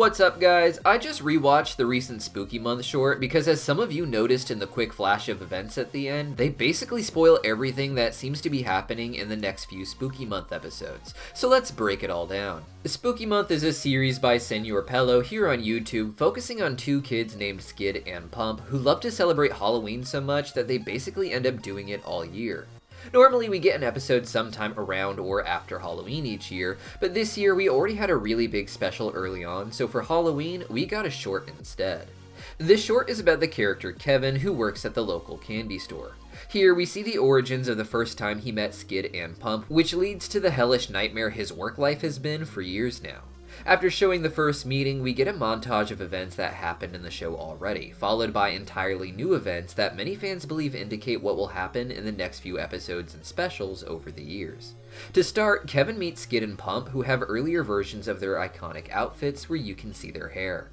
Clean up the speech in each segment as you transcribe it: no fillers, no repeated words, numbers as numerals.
What's up guys? I just rewatched the recent Spooky Month short because as some of you noticed in the quick flash of events at the end, they basically spoil everything that seems to be happening in the next few Spooky Month episodes. So let's break it all down. Spooky Month is a series by Senor Pello here on YouTube focusing on two kids named Skid and Pump who love to celebrate Halloween so much that they basically end up doing it all year. Normally we get an episode sometime around or after Halloween each year, but this year we already had a really big special early on, so for Halloween we got a short instead. This short is about the character Kevin who works at the local candy store. Here we see the origins of the first time he met Skid and Pump, which leads to the hellish nightmare his work life has been for years now. After showing the first meeting, we get a montage of events that happened in the show already, followed by entirely new events that many fans believe indicate what will happen in the next few episodes and specials over the years. To start, Kevin meets Skid and Pump, who have earlier versions of their iconic outfits where you can see their hair.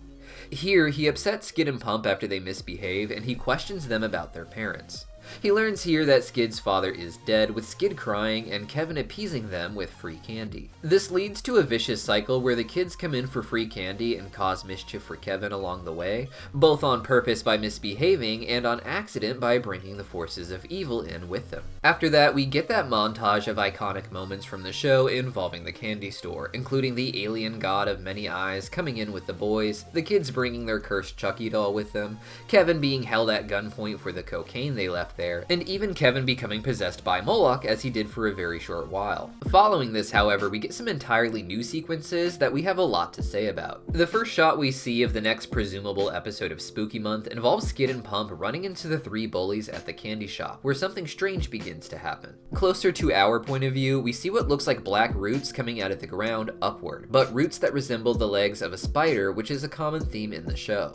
Here, he upsets Skid and Pump after they misbehave, and he questions them about their parents. He learns here that Skid's father is dead, with Skid crying and Kevin appeasing them with free candy. This leads to a vicious cycle where the kids come in for free candy and cause mischief for Kevin along the way, both on purpose by misbehaving and on accident by bringing the forces of evil in with them. After that, we get that montage of iconic moments from the show involving the candy store, including the alien god of many eyes coming in with the boys, the kids bringing their cursed Chucky doll with them, Kevin being held at gunpoint for the cocaine they left there, and even Kevin becoming possessed by Moloch as he did for a very short while. Following this, however, we get some entirely new sequences that we have a lot to say about. The first shot we see of the next presumable episode of Spooky Month involves Skid and Pump running into the three bullies at the candy shop, where something strange begins to happen. Closer to our point of view, we see what looks like black roots coming out of the ground upward, but roots that resemble the legs of a spider, which is a common theme in the show.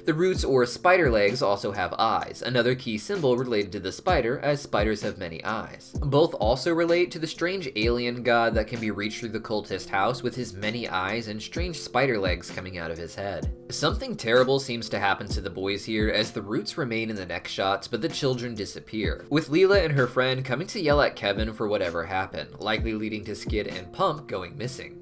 The roots or spider legs also have eyes, another key symbol related to the spider, as spiders have many eyes. Both also relate to the strange alien god that can be reached through the cultist house with his many eyes and strange spider legs coming out of his head. Something terrible seems to happen to the boys here as the roots remain in the next shots, but the children disappear, with Leela and her friend coming to yell at Kevin for whatever happened, likely leading to Skid and Pump going missing.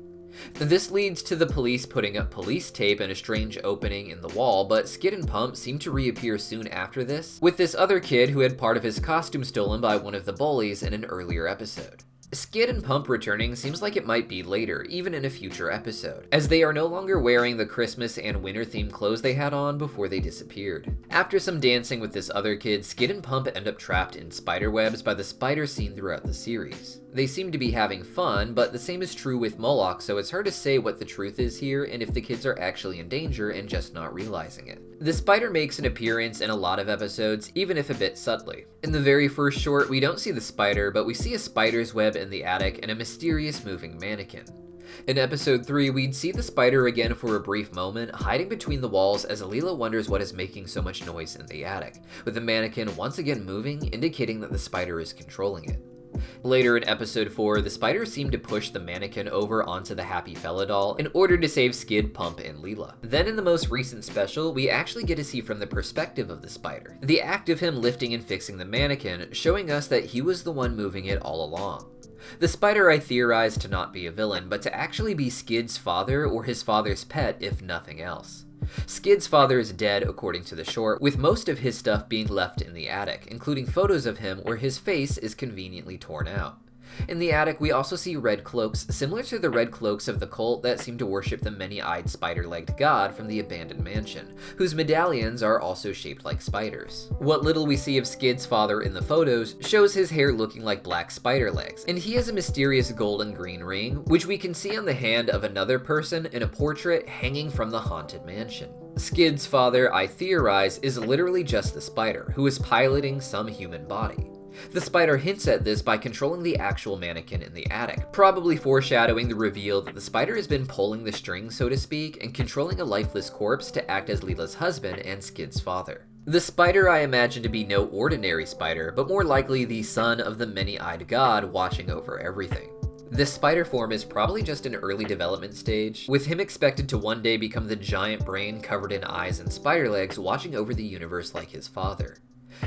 This leads to the police putting up police tape and a strange opening in the wall, but Skid and Pump seem to reappear soon after this, with this other kid who had part of his costume stolen by one of the bullies in an earlier episode. Skid and Pump returning seems like it might be later, even in a future episode, as they are no longer wearing the Christmas and winter themed clothes they had on before they disappeared. After some dancing with this other kid, Skid and Pump end up trapped in spider webs by the spiders seen throughout the series. They seem to be having fun, but the same is true with Moloch, so it's hard to say what the truth is here and if the kids are actually in danger and just not realizing it. The spider makes an appearance in a lot of episodes, even if a bit subtly. In the very first short, we don't see the spider, but we see a spider's web in the attic and a mysterious moving mannequin. In episode 3, we'd see the spider again for a brief moment, hiding between the walls as Leela wonders what is making so much noise in the attic, with the mannequin once again moving, indicating that the spider is controlling it. Later in episode 4, the spider seemed to push the mannequin over onto the Happy Fella doll in order to save Skid, Pump, and Leela. Then in the most recent special, we actually get to see from the perspective of the spider, the act of him lifting and fixing the mannequin, showing us that he was the one moving it all along. The spider I theorized to not be a villain, but to actually be Skid's father or his father's pet if nothing else. Skid's father is dead according to the short, with most of his stuff being left in the attic, including photos of him where his face is conveniently torn out. In the attic, we also see red cloaks, similar to the red cloaks of the cult that seem to worship the many-eyed spider-legged god from the abandoned mansion, whose medallions are also shaped like spiders. What little we see of Skid's father in the photos shows his hair looking like black spider legs, and he has a mysterious golden green ring, which we can see on the hand of another person in a portrait hanging from the haunted mansion. Skid's father, I theorize, is literally just the spider, who is piloting some human body. The spider hints at this by controlling the actual mannequin in the attic, probably foreshadowing the reveal that the spider has been pulling the strings, so to speak, and controlling a lifeless corpse to act as Leela's husband and Skid's father. The spider I imagine to be no ordinary spider, but more likely the son of the many-eyed god watching over everything. This spider form is probably just an early development stage, with him expected to one day become the giant brain covered in eyes and spider legs watching over the universe like his father.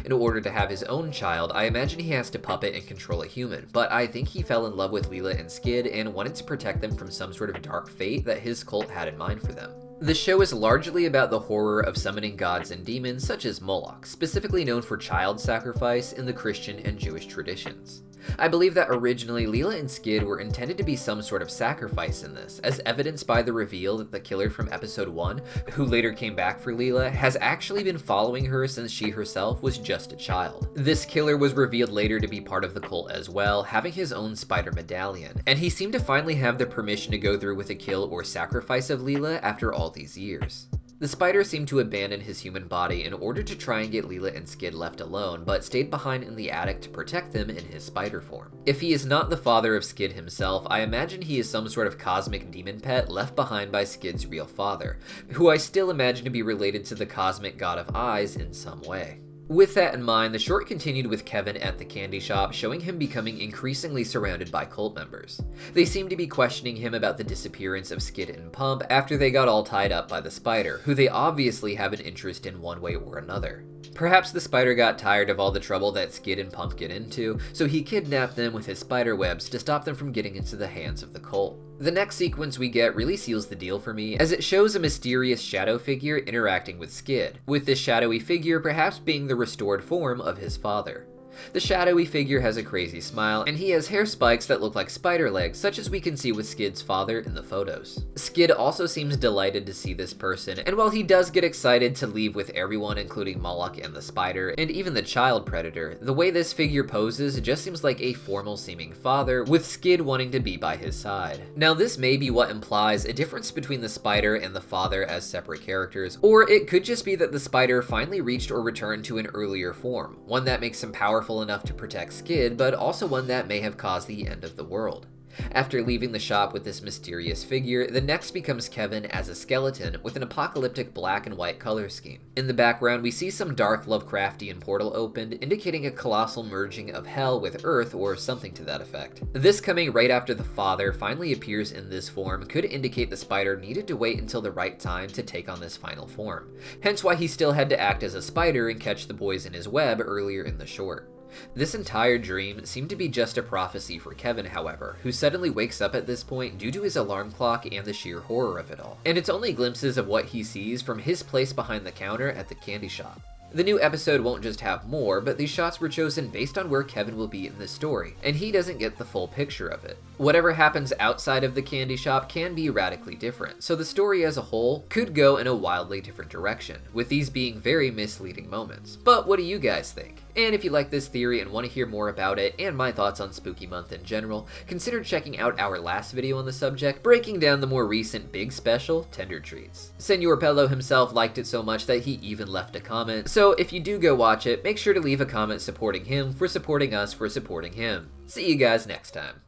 In order to have his own child, I imagine he has to puppet and control a human, but I think he fell in love with Leela and Skid and wanted to protect them from some sort of dark fate that his cult had in mind for them. The show is largely about the horror of summoning gods and demons such as Moloch, specifically known for child sacrifice in the Christian and Jewish traditions. I believe that originally Leela and Skid were intended to be some sort of sacrifice in this, as evidenced by the reveal that the killer from episode 1, who later came back for Leela, has actually been following her since she herself was just a child. This killer was revealed later to be part of the cult as well, having his own spider medallion, and he seemed to finally have the permission to go through with a kill or sacrifice of Leela after all these years. The spider seemed to abandon his human body in order to try and get Leela and Skid left alone, but stayed behind in the attic to protect them in his spider form. If he is not the father of Skid himself, I imagine he is some sort of cosmic demon pet left behind by Skid's real father, who I still imagine to be related to the cosmic god of eyes in some way. With that in mind, the short continued with Kevin at the candy shop, showing him becoming increasingly surrounded by cult members. They seem to be questioning him about the disappearance of Skid and Pump after they got all tied up by the spider, who they obviously have an interest in one way or another. Perhaps the spider got tired of all the trouble that Skid and Pump get into, so he kidnapped them with his spider webs to stop them from getting into the hands of the cult. The next sequence we get really seals the deal for me, as it shows a mysterious shadow figure interacting with Skid, with this shadowy figure perhaps being the restored form of his father. The shadowy figure has a crazy smile, and he has hair spikes that look like spider legs, such as we can see with Skid's father in the photos. Skid also seems delighted to see this person, and while he does get excited to leave with everyone including Moloch and the spider, and even the child predator, the way this figure poses just seems like a formal seeming father, with Skid wanting to be by his side. Now this may be what implies a difference between the spider and the father as separate characters, or it could just be that the spider finally reached or returned to an earlier form, one that makes him powerful enough to protect Skid, but also one that may have caused the end of the world. After leaving the shop with this mysterious figure, the next becomes Kevin as a skeleton with an apocalyptic black and white color scheme. In the background, we see some dark Lovecraftian portal opened, indicating a colossal merging of hell with Earth or something to that effect. This coming right after the father finally appears in this form could indicate the spider needed to wait until the right time to take on this final form, hence why he still had to act as a spider and catch the boys in his web earlier in the short. This entire dream seemed to be just a prophecy for Kevin, however, who suddenly wakes up at this point due to his alarm clock and the sheer horror of it all. And it's only glimpses of what he sees from his place behind the counter at the candy shop. The new episode won't just have more, but these shots were chosen based on where Kevin will be in the story, and he doesn't get the full picture of it. Whatever happens outside of the candy shop can be radically different, so the story as a whole could go in a wildly different direction, with these being very misleading moments. But what do you guys think? And if you like this theory and want to hear more about it and my thoughts on Spooky Month in general, consider checking out our last video on the subject, breaking down the more recent big special, Tender Treats. Senor Pello himself liked it so much that he even left a comment, so if you do go watch it, make sure to leave a comment supporting him for supporting us for supporting him. See you guys next time.